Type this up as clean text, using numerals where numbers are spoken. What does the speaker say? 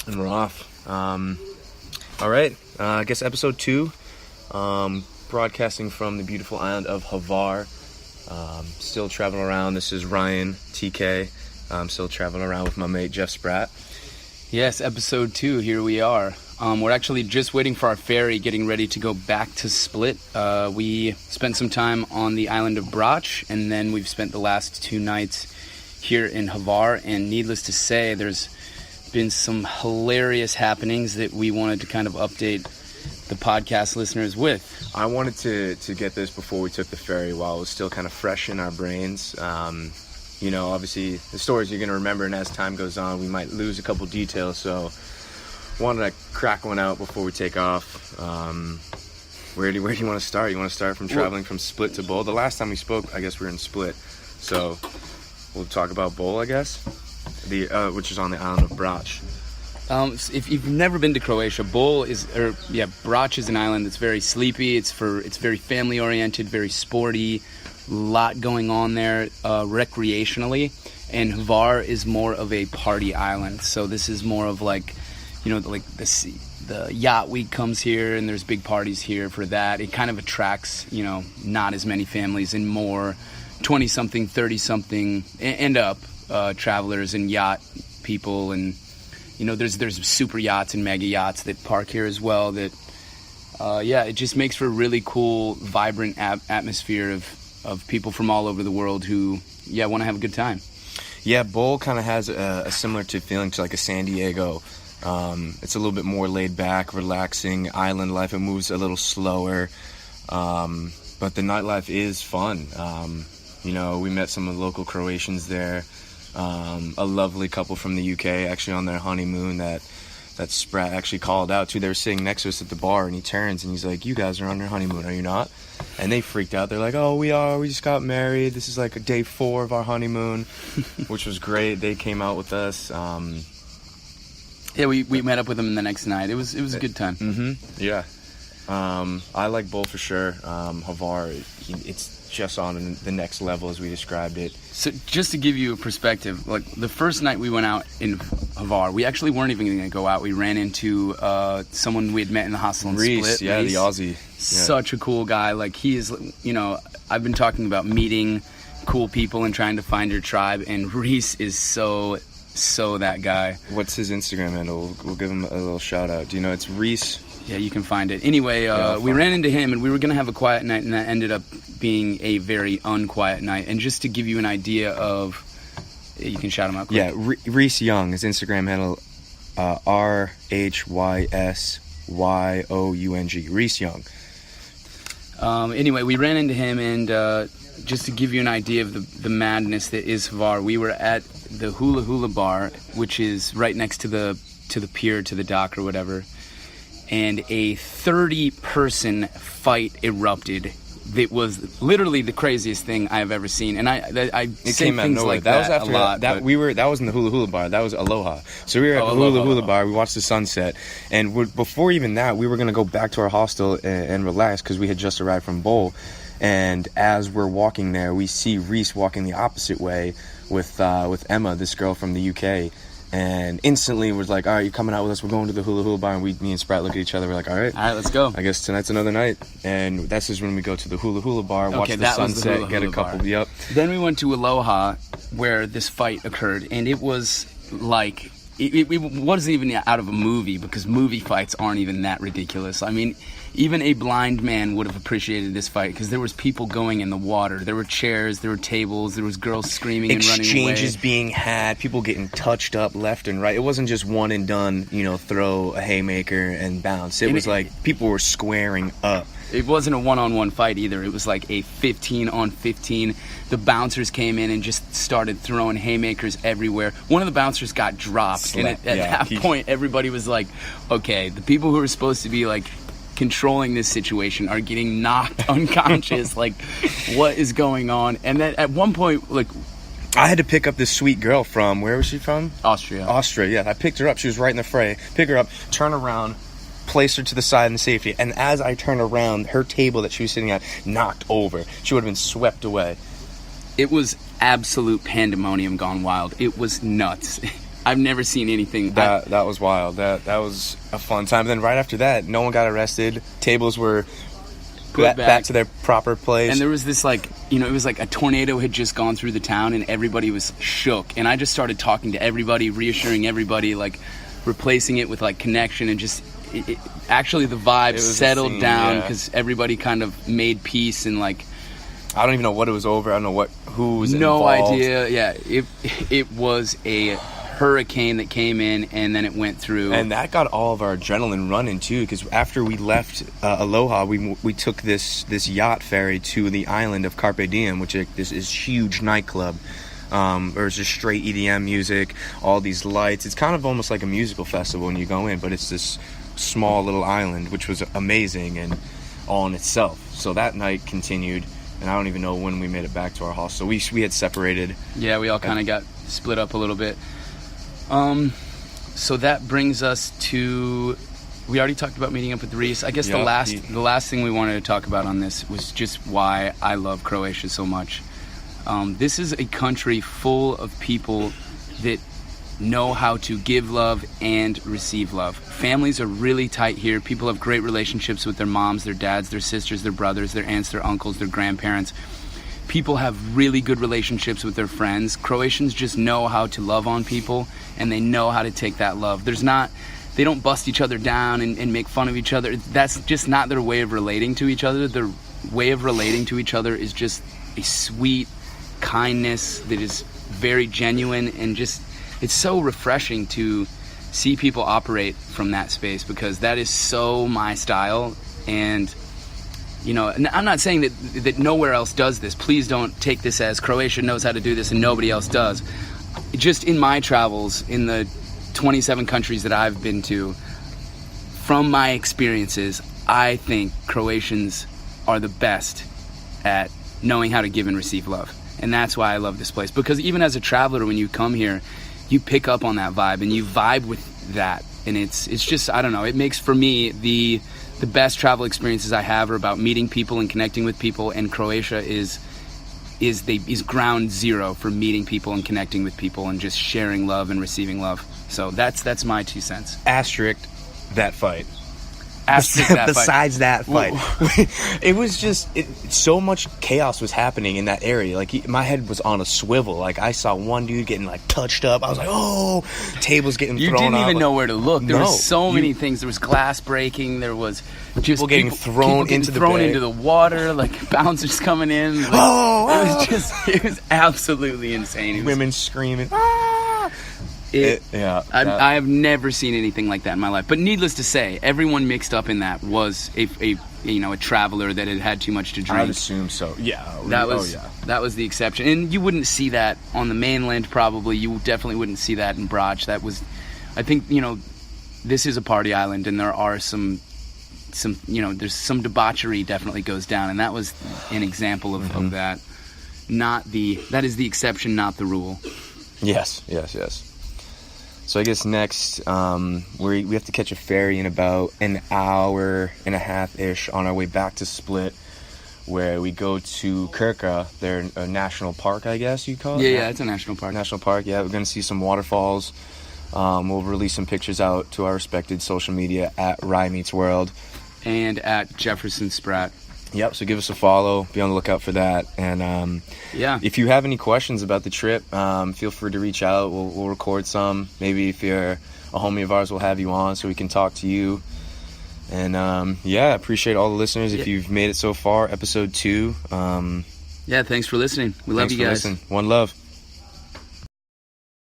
And we're off. All right, I guess episode 2, broadcasting from the beautiful island of Hvar. Still traveling around. This is Ryan, TK. I'm still traveling around with my mate, Jeff Spratt. Yes, episode 2, here we are. We're actually just waiting for our ferry, getting ready to go back to Split. We spent some time on the island of Brach, and then we've spent the last 2 nights here in Hvar, and needless to say, there's been some hilarious happenings that we wanted to kind of update the podcast listeners with. I wanted to get this before we took the ferry while it was still kind of fresh in our brains. Obviously the stories you're going to remember, and as time goes on, we might lose a couple details, so wanted to crack one out before we take off. Where do you want to start? You want to start from traveling from Split to Bol? The last time we spoke, I guess we were in Split, so we'll talk about Bol, I guess, which is on the island of Brach. If you've never been to Croatia, Brach is an island that's very sleepy. It's very family oriented, very sporty, a lot going on there recreationally. And Hvar is more of a party island. So this is more of the yacht week comes here, and there's big parties here for that. It kind of attracts, not as many families and more 20-something, 30-something and up travelers and yacht people, and there's super yachts and mega yachts that park here as well. That it just makes for a really cool, vibrant atmosphere of people from all over the world who want to have a good time. Yeah, Bol kind of has a similar feeling to like a San Diego. It's a little bit more laid back, relaxing island life. It moves a little slower, but the nightlife is fun. We met some of the local Croatians there. A lovely couple from the UK, actually on their honeymoon, that Spratt actually called out to. They were sitting next to us at the bar, and he turns and he's like, "You guys are on your honeymoon, are you not?" And they freaked out. They're like, "Oh, we are. We just got married. This is like a day 4 of our honeymoon," which was great. They came out with us. We met up with them the next night. It was a good time. Mm-hmm. Yeah. I like Bol for sure. Hvar, it's just on the next level as we described it. So just to give you a perspective, like the first night we went out in Hvar, we actually weren't even going to go out. We ran into someone we had met in the hostel in Reese, Split. Yeah, Reese, the Aussie. Such a cool guy. Like he is, I've been talking about meeting cool people and trying to find your tribe, and Reese is so that guy. What's his Instagram handle? We'll give him a little shout out. Do you know it's Reese? Yeah, you can find it. Anyway, we ran into him, and we were going to have a quiet night, and that ended up being a very unquiet night. And just to give you an idea of... You can shout him out quick. Yeah, Reese Young, his Instagram handle, RHYSYOUNG, Reese Young. Anyway, we ran into him, and just to give you an idea of the madness that is Hvar, we were at the Hula Hula Bar, which is right next to the pier, to the dock or whatever. And a 30-person fight erupted. It was literally the craziest thing I have ever seen, and I say things like that was after a lot. That was in the Hula Hula Bar. That was Aloha. So we were at the Hula Hula Bar. We watched the sunset, and before even that, we were gonna go back to our hostel and relax because we had just arrived from Bol. And as we're walking there, we see Reese walking the opposite way with Emma, this girl from the UK. And instantly was like, "All right, you're coming out with us. We're going to the Hula Hula Bar." And me and Spratt look at each other. We're like, "All right, let's go. I guess tonight's another night." And that's just when we go to the Hula Hula Bar, watch the sunset, get a couple. Bar. Yep. Then we went to Aloha, where this fight occurred, and it was like it wasn't even out of a movie, because movie fights aren't even that ridiculous. I mean, even a blind man would have appreciated this fight, because there was people going in the water. There were chairs, there were tables, there was girls screaming and running away. Exchanges being had, people getting touched up left and right. It wasn't just one and done, throw a haymaker and bounce. It was like people were squaring up. It wasn't a one-on-one fight either. It was like a 15-on-15. The bouncers came in and just started throwing haymakers everywhere. One of the bouncers got dropped, and at that point, everybody was like, okay, the people who are supposed to be like controlling this situation are getting knocked unconscious. Like, what is going on? And then at one point, like, I had to pick up this sweet girl from, where was she from? Austria, yeah. I picked her up. She was right in the fray. Pick her up, turn around, place her to the side in safety. And as I turned around, her table that she was sitting at knocked over. She would have been swept away. It was absolute pandemonium gone wild. It was nuts. I've never seen anything. That was wild. That was a fun time. Then right after that, no one got arrested. Tables were put back to their proper place. And there was this, like, you know, it was like a tornado had just gone through the town and everybody was shook. And I just started talking to everybody, reassuring everybody, like replacing it with like connection, and just actually the vibe settled down because everybody kind of made peace. And like, I don't even know what it was over. I don't know who was no involved. idea. Yeah, it was a hurricane that came in, and then it went through, and that got all of our adrenaline running too, because after we left Aloha, we took this yacht ferry to the island of Carpe Diem, which is huge nightclub. There's just straight EDM music, all these lights. It's kind of almost like a musical festival when you go in, but it's this small little island, which was amazing and all in itself. So that night continued, and I don't even know when we made it back to our hostel. We had separated. Yeah, we all kind of got split up a little bit. So that brings us to, we already talked about meeting up with Reese. I guess the last thing we wanted to talk about on this was just why I love Croatia so much. This is a country full of people that know how to give love and receive love. Families are really tight here. People have great relationships with their moms, their dads, their sisters, their brothers, their aunts, their uncles, their grandparents. People have really good relationships with their friends. Croatians just know how to love on people, and they know how to take that love. They don't bust each other down and make fun of each other. That's just not their way of relating to each other. Their way of relating to each other is just a sweet kindness that is very genuine, and just, it's so refreshing to see people operate from that space, because that is so my style. And you know, and I'm not saying that nowhere else does this. Please don't take this as Croatia knows how to do this and nobody else does. Just in my travels, in the 27 countries that I've been to, from my experiences, I think Croatians are the best at knowing how to give and receive love. And that's why I love this place. Because even as a traveler, when you come here, you pick up on that vibe and you vibe with that. And it's just, I don't know, it makes, for me, the best travel experiences I have are about meeting people and connecting with people, and Croatia is ground zero for meeting people and connecting with people and just sharing love and receiving love. So that's my 2 cents. Asterisk that fight. Besides that fight, it was just so much chaos was happening in that area. Like, my head was on a swivel. Like, I saw one dude getting like touched up. I was like, oh, tables getting thrown. You didn't even up. know where to look. There was so many things. There was glass breaking. There was just people getting thrown into the water. Like bouncers coming in. Like, it was absolutely insane. Women screaming. I have never seen anything like that in my life. But needless to say, everyone mixed up in that was a traveler that had had too much to drink. I would assume so. Yeah. That was the exception. And you wouldn't see that on the mainland probably. You definitely wouldn't see that in Brač. That was, I think, this is a party island, and there are some there's some debauchery definitely goes down, and that was an example of that. That is the exception, not the rule. Yes. So I guess next, we have to catch a ferry in about an hour and a half-ish on our way back to Split, where we go to Krka. They're a national park, I guess you call it? Yeah, it's a national park. National park, yeah. We're going to see some waterfalls. We'll release some pictures out to our respected social media at Rye Meets World. And at Jefferson Spratt. Yep, so give us a follow. Be on the lookout for that. And if you have any questions about the trip, feel free to reach out. We'll record some. Maybe if you're a homie of ours, we'll have you on so we can talk to you. And appreciate all the listeners. If you've made it so far, episode 2. Thanks for listening. We love you guys. One love.